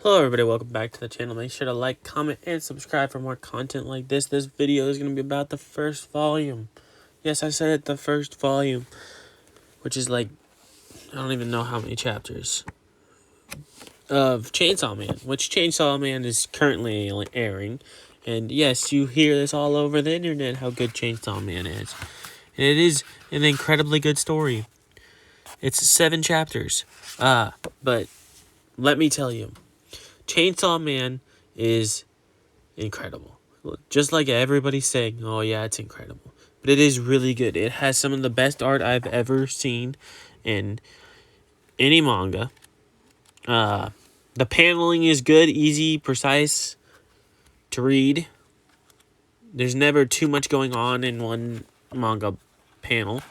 Hello everybody, welcome back to the channel. Make sure to like, comment, and subscribe for more content like this. This video is going to be about the first volume. Yes, I said it, the first volume. Which is like, I don't even know how many chapters. Of Chainsaw Man. Which Chainsaw Man is currently airing. And yes, you hear this all over the internet how good Chainsaw Man is. And it is an incredibly good story. It's 7 chapters. But let me tell you. Chainsaw Man is incredible. Just like everybody's saying, oh yeah, it's incredible. But it is really good. It has some of the best art I've ever seen in any manga. The paneling is good, easy, precise to read. There's never too much going on in one manga panel.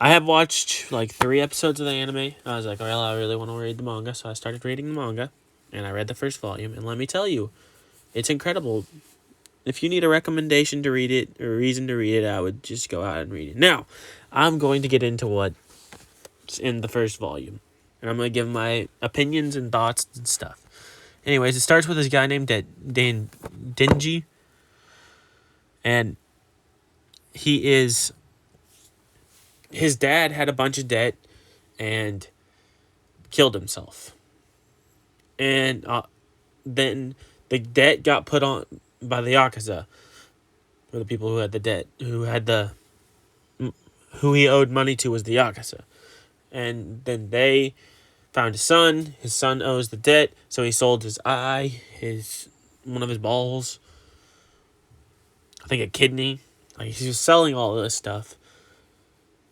I have watched like 3 episodes of the anime. I was like, well, I really want to read the manga, so I started reading the manga, and I read the first volume, and let me tell you, it's incredible. If you need a recommendation to read it, or a reason to read it, I would just go out and read it. Now, I'm going to get into what's in the first volume, and I'm going to give my opinions and thoughts and stuff. Anyways, it starts with this guy named Denji, and his dad had a bunch of debt and killed himself. And then the debt got put on by the Yakuza, or the people who had the debt, who he owed money to was the Yakuza. And then they found his son owes the debt, so he sold his eye, one of his balls, I think a kidney. Like, he was selling all of this stuff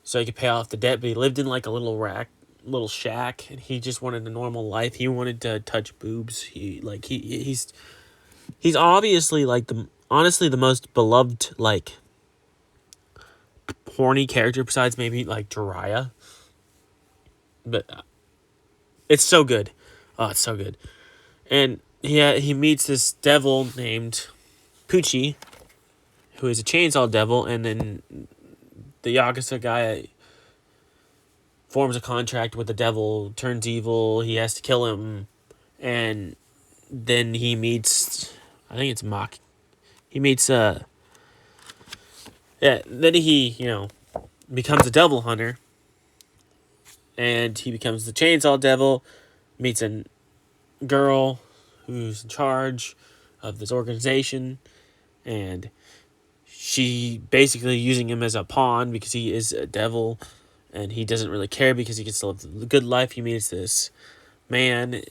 so he could pay off the debt, but he lived in like a little shack, and he just wanted a normal life. He wanted to touch boobs. He's obviously like honestly the most beloved like horny character besides maybe like Jiraiya. But it's so good. Oh, it's so good. And he meets this devil named Pucci, who is a chainsaw devil, and then the Yakuza guy forms a contract with the devil, turns evil, he has to kill him, and then he meets, I think it's Mach. He meets, then he, becomes a devil hunter, and he becomes the chainsaw devil, meets a girl who's in charge of this organization, and she basically using him as a pawn because he is a devil, and he doesn't really care because he gets to live the good life. He meets this man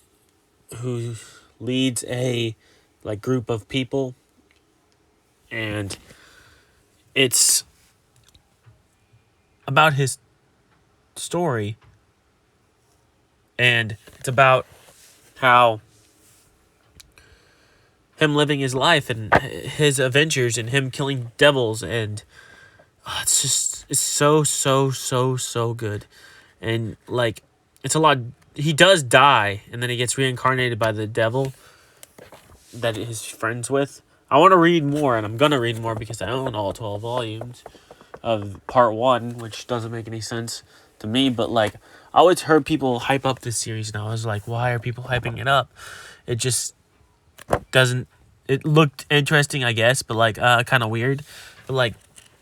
who leads a group of people, and it's about his story, and it's about how him living his life and his adventures and him killing devils, and it's so good. And like, it's a lot. He does die, and then he gets reincarnated by the devil that he's friends with. I want to read more, and I'm gonna read more because I own all 12 volumes of part 1, which doesn't make any sense to me, but like, I always heard people hype up this series, and I was like, why are people hyping it up? It just doesn't. It looked interesting, I guess, but like kind of weird. But like,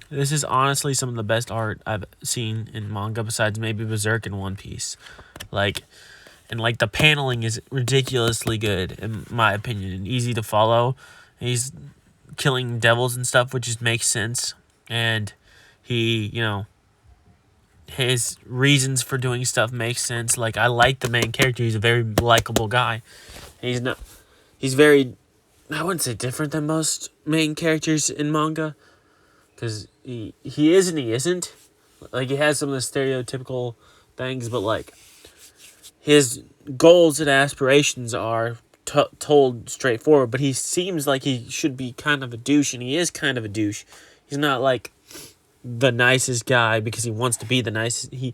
this is honestly some of the best art I've seen in manga besides maybe Berserk and One Piece. Like, and like, the paneling is ridiculously good in my opinion, and easy to follow. He's killing devils and stuff, which just makes sense. And he, his reasons for doing stuff make sense. Like, I like the main character. He's a very likable guy. He's very, I wouldn't say different than most main characters in manga, because he is and he isn't. Like, he has some of the stereotypical things, but like, his goals and aspirations are told straightforward. But he seems like he should be kind of a douche, and he is kind of a douche. He's not like the nicest guy because he wants to be the nicest. He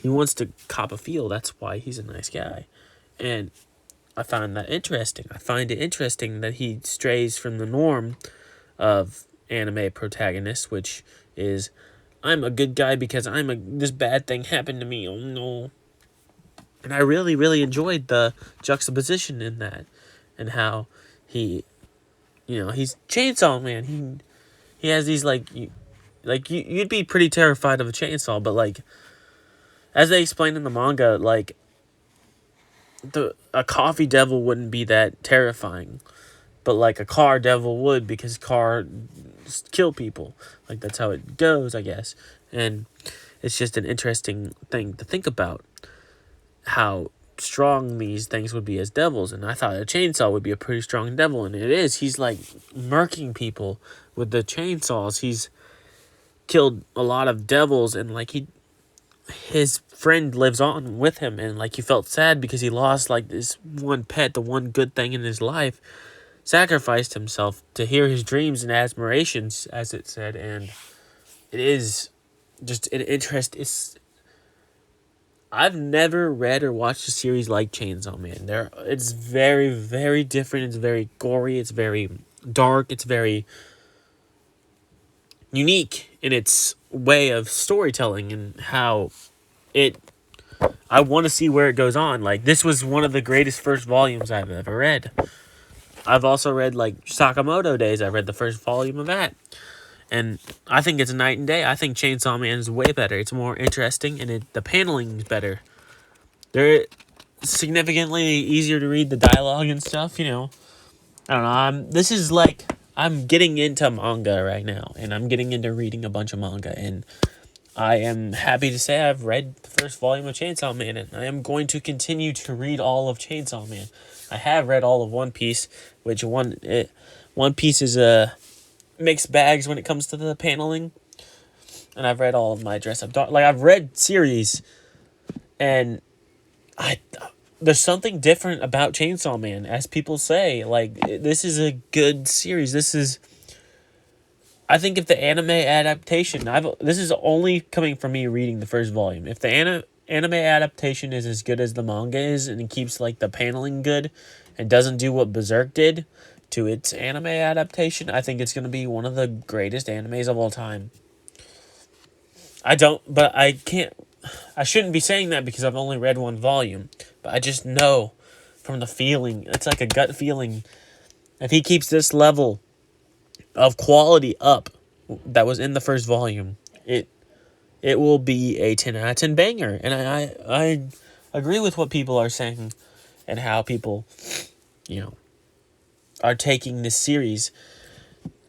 wants to cop a feel. That's why he's a nice guy, and I find that interesting. I find it interesting that he strays from the norm of anime protagonists, which is, I'm a good guy because this bad thing happened to me. Oh no. And I really, really enjoyed the juxtaposition in that, and how he, he's Chainsaw Man. He has these you'd be pretty terrified of a chainsaw, but like, as they explained in the manga, like, a coffee devil wouldn't be that terrifying, but like a car devil would, because cars kill people. Like, that's how it goes, I guess. And it's just an interesting thing to think about, how strong these things would be as devils. And I thought a chainsaw would be a pretty strong devil, and it is. He's like murking people with the chainsaws. He's killed a lot of devils, and like, his friend lives on with him, and like, he felt sad because he lost like this one pet, the one good thing in his life, sacrificed himself to hear his dreams and aspirations, as it said. And it is just an interest. I've never read or watched a series like Chainsaw Man. It's very, very different. It's very gory. It's very dark. It's very unique in its way of storytelling, and how I want to see where it goes on. Like, this was one of the greatest first volumes I've ever read. I've also read, like, Sakamoto Days. I read the first volume of that, and I think it's a night and day. I think Chainsaw Man is way better. It's more interesting, and the paneling is better. They're significantly easier to read, the dialogue and stuff, I don't know. This is like, I'm getting into manga right now, and I'm getting into reading a bunch of manga, and I am happy to say I've read the first volume of Chainsaw Man, and I am going to continue to read all of Chainsaw Man. I have read all of One Piece, which One Piece is a mixed bags when it comes to the paneling, and I've read all of My Dress Up Dark. Like, I've read series, and there's something different about Chainsaw Man, as people say. Like, this is a good series. I think if the anime adaptation, this is only coming from me reading the first volume. If the anime adaptation is as good as the manga is, and it keeps like the paneling good, and doesn't do what Berserk did to its anime adaptation, I think it's going to be one of the greatest animes of all time. I shouldn't be saying that because I've only read one volume, but I just know from the feeling, it's like a gut feeling, if he keeps this level of quality up that was in the first volume, it will be a 10 out of 10 banger. And I agree with what people are saying, and how people, are taking this series.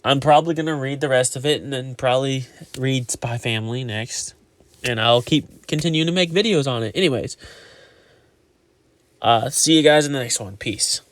I'm probably going to read the rest of it, and then probably read Spy Family next. And I'll keep continuing to make videos on it. Anyways, see you guys in the next one. Peace.